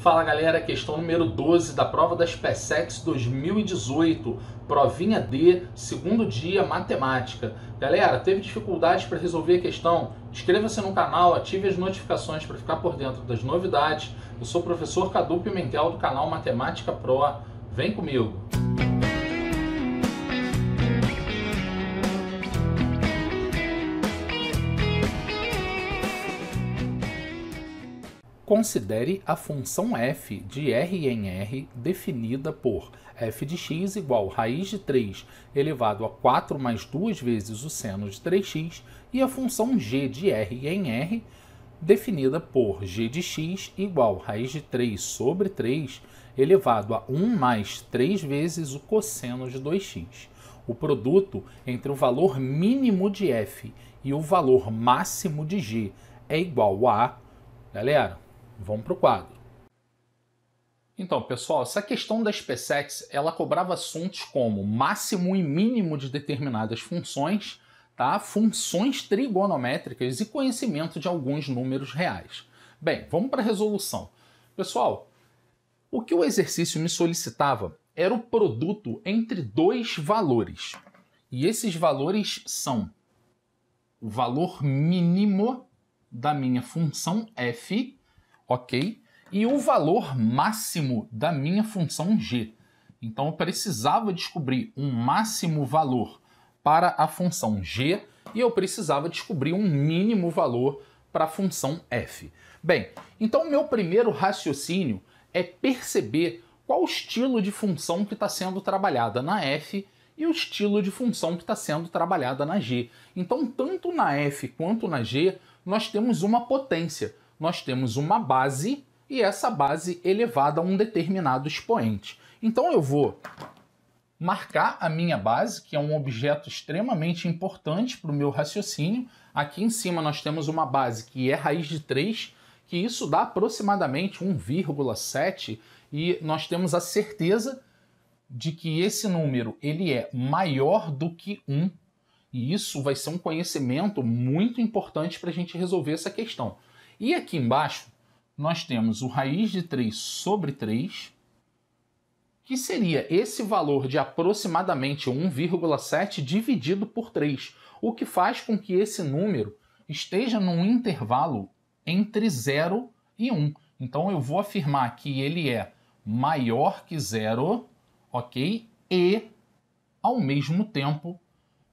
Fala galera, questão número 12 da prova das PSEX 2018, provinha D, segundo dia, matemática. Galera, teve dificuldades para resolver a questão? Inscreva-se no canal, ative as notificações para ficar por dentro das novidades. Eu sou o professor Cadu Pimentel do canal Matemática Pro. Vem comigo! Considere a função f de R em R definida por f de x igual raiz de 3 elevado a 4 mais 2 vezes o seno de 3x e a função g de R em R definida por g de x igual raiz de 3 sobre 3 elevado a 1 mais 3 vezes o cosseno de 2x. O produto entre o valor mínimo de f e o valor máximo de g é igual a... Galera, vamos para o quadro. Então, pessoal, essa questão das PSEX, ela cobrava assuntos como máximo e mínimo de determinadas funções, tá? Funções trigonométricas e conhecimento de alguns números reais. Bem, vamos para a resolução. Pessoal, o que o exercício me solicitava era o produto entre dois valores. E esses valores são o valor mínimo da minha função f, ok? E o valor máximo da minha função g. Então eu precisava descobrir um máximo valor para a função g e eu precisava descobrir um mínimo valor para a função f. Bem, então o meu primeiro raciocínio é perceber qual o estilo de função que está sendo trabalhada na f e o estilo de função que está sendo trabalhada na g. Então, tanto na f quanto na g, nós temos uma potência. Nós temos uma base e essa base elevada a um determinado expoente. Então eu vou marcar a minha base, que é um objeto extremamente importante para o meu raciocínio. Aqui em cima nós temos uma base que é raiz de 3, que isso dá aproximadamente 1,7, e nós temos a certeza de que esse número ele é maior do que 1, e isso vai ser um conhecimento muito importante para a gente resolver essa questão. E aqui embaixo, nós temos o raiz de 3 sobre 3, que seria esse valor de aproximadamente 1,7 dividido por 3, o que faz com que esse número esteja num intervalo entre 0 e 1. Então eu vou afirmar que ele é maior que 0, ok? E, ao mesmo tempo,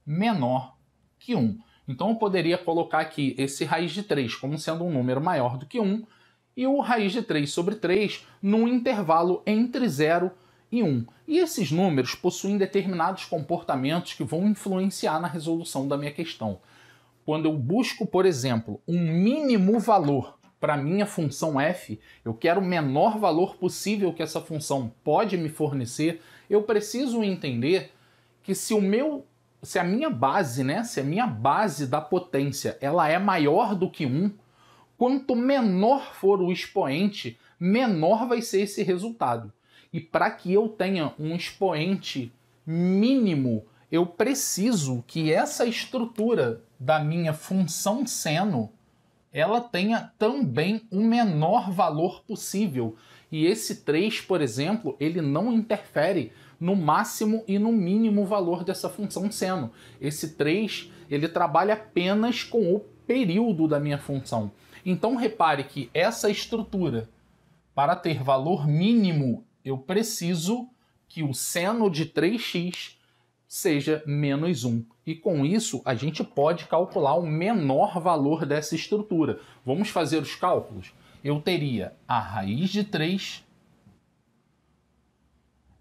menor que 1. Então eu poderia colocar aqui esse raiz de 3 como sendo um número maior do que 1 e o raiz de 3 sobre 3 num intervalo entre 0 e 1. E esses números possuem determinados comportamentos que vão influenciar na resolução da minha questão. Quando eu busco, por exemplo, um mínimo valor para a minha função f, eu quero o menor valor possível que essa função pode me fornecer, eu preciso entender que se a minha base, se a minha base da potência ela é maior do que 1, quanto menor for o expoente, menor vai ser esse resultado. E para que eu tenha um expoente mínimo, eu preciso que essa estrutura da minha função seno ela tenha também o menor valor possível. E esse 3, por exemplo, ele não interfere no máximo e no mínimo valor dessa função seno. Esse 3, ele trabalha apenas com o período da minha função. Então, repare que essa estrutura, para ter valor mínimo, eu preciso que o seno de 3x seja menos 1. E com isso, a gente pode calcular o menor valor dessa estrutura. Vamos fazer os cálculos? Eu teria a raiz de 3.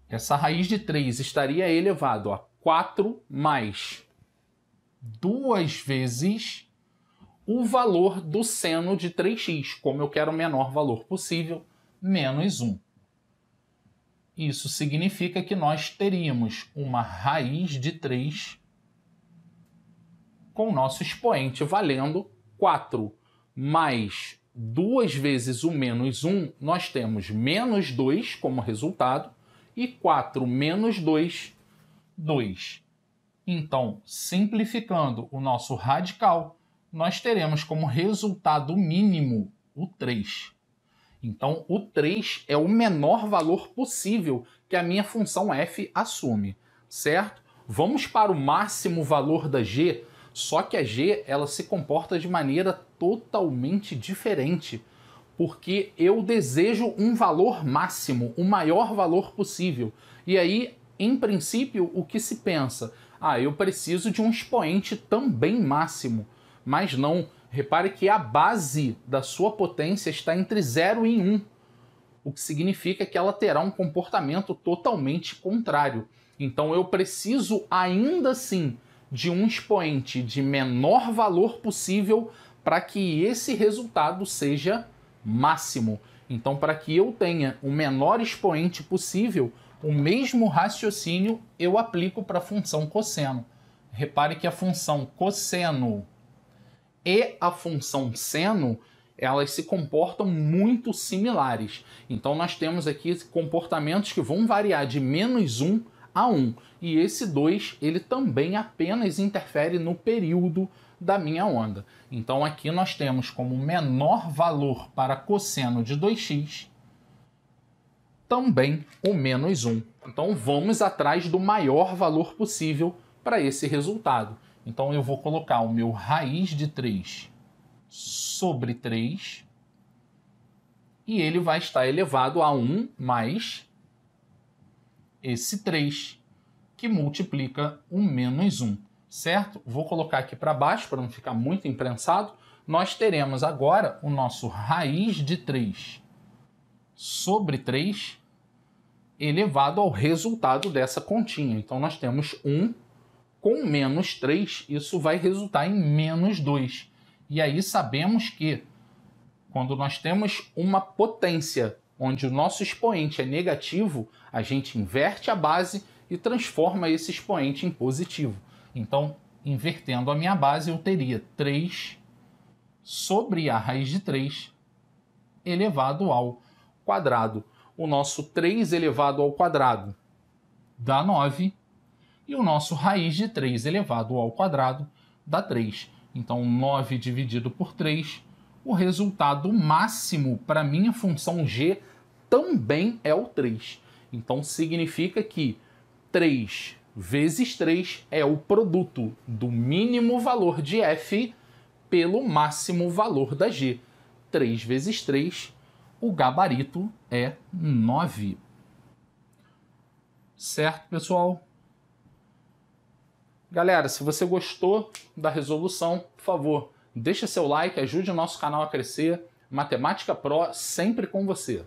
Essa raiz de 3 estaria elevado a 4 mais 2 vezes o valor do seno de 3x. Como eu quero o menor valor possível, menos 1. Isso significa que nós teríamos uma raiz de 3 com o nosso expoente valendo 4 mais 2 vezes o menos 1, nós temos menos 2 como resultado, e 4 menos 2, 2. Então, simplificando o nosso radical, nós teremos como resultado mínimo o 3. Então, o 3 é o menor valor possível que a minha função f assume, certo? Vamos para o máximo valor da g, só que a g ela se comporta de maneira totalmente diferente, porque eu desejo um valor máximo, o maior valor possível. E aí, em princípio, o que se pensa? Ah, eu preciso de um expoente também máximo, mas não. Repare que a base da sua potência está entre 0 e 1, o que significa que ela terá um comportamento totalmente contrário. Então eu preciso ainda assim de um expoente de menor valor possível para que esse resultado seja máximo. Então, para que eu tenha o menor expoente possível, o mesmo raciocínio eu aplico para a função cosseno. Repare que a função cosseno e a função seno, elas se comportam muito similares. Então nós temos aqui comportamentos que vão variar de -1 a 1. E esse 2, ele também apenas interfere no período da minha onda. Então aqui nós temos como menor valor para cosseno de 2x também o -1. Então vamos atrás do maior valor possível para esse resultado. Então eu vou colocar o meu raiz de 3 sobre 3 e ele vai estar elevado a 1 mais esse 3, que multiplica o -1, certo? Vou colocar aqui para baixo para não ficar muito imprensado. Nós teremos agora o nosso raiz de 3 sobre 3 elevado ao resultado dessa continha. Então nós temos 1 com -3, isso vai resultar em -2. E aí sabemos que quando nós temos uma potência onde o nosso expoente é negativo, a gente inverte a base e transforma esse expoente em positivo. Então, invertendo a minha base, eu teria 3 sobre a raiz de 3 elevado ao quadrado. O nosso 3 elevado ao quadrado dá 9. E o nosso raiz de 3 elevado ao quadrado dá 3. Então, 9 dividido por 3, o resultado máximo para a minha função g também é o 3. Então, significa que 3 vezes 3 é o produto do mínimo valor de f pelo máximo valor da g. 3 vezes 3, o gabarito é 9. Certo, pessoal? Galera, se você gostou da resolução, por favor, deixa seu like, ajude o nosso canal a crescer. Matemática Pro sempre com você.